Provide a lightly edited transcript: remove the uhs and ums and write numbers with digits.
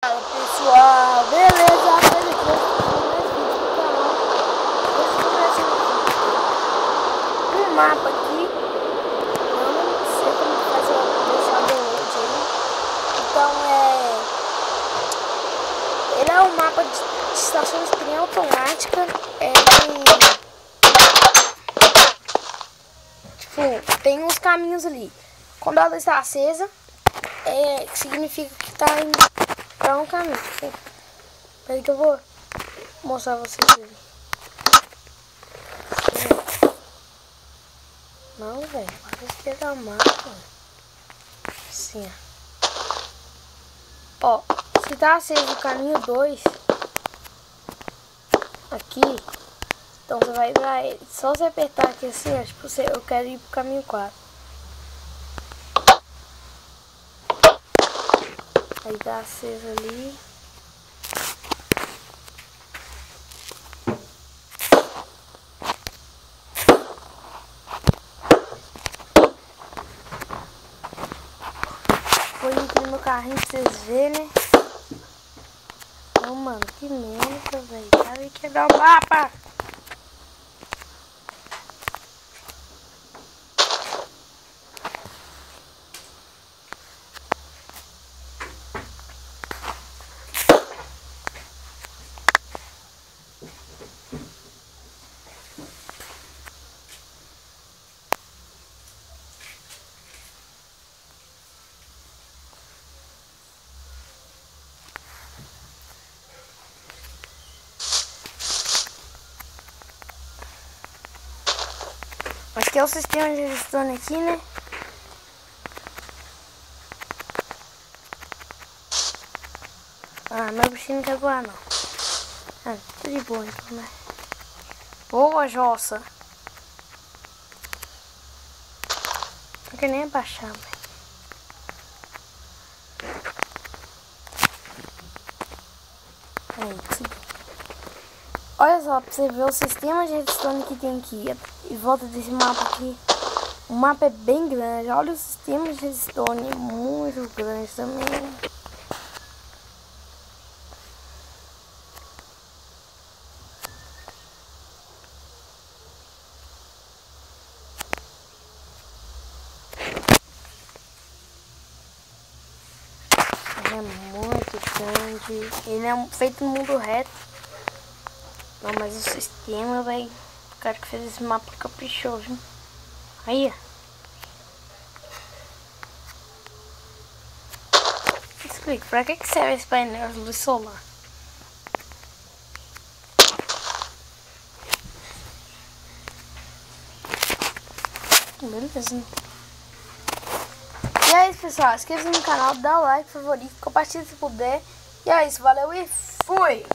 Fala pessoal, beleza? Um mapa aqui, eu não sei como fazer deixar download aí. Então ele é um mapa de estação de trem automática. Tem uns caminhos ali. Quando a luz está acesa, significa que está indo para um caminho. Peraí que eu vou mostrar pra vocês ali. Não, velho, parece que é da mapa. Assim, ó. Se tá aceso o caminho 2 aqui, então você vai pra ele. Só você apertar aqui assim, ó, tipo, eu quero ir pro caminho 4. Aí tá aceso ali. Vou entrar no carrinho pra vocês verem, né? Não, mano, que merda, velho. Cara, ele quer dar o mapa. Aqui é o sistema de redstone aqui, né? Ah, meu bichinho não quer voar, não. Ah, tudo de boa, então, né? Boa, jossa. Não quer nem abaixar, velho. Olha só, pra você ver o sistema de redstone que tem aqui. Em volta desse mapa aqui. O mapa é bem grande. Olha o sistema de redstone. É muito grande também. Ele é muito grande. Ele é feito no mundo reto. Não, mas o sistema, velho. O cara que fez esse mapa caprichou, viu? Aí, explica, pra que serve esse painel de luz solar? Beleza. E é isso, pessoal. Inscreva-se no canal, dá o like, favorito, compartilha se puder. E é isso, valeu e fui!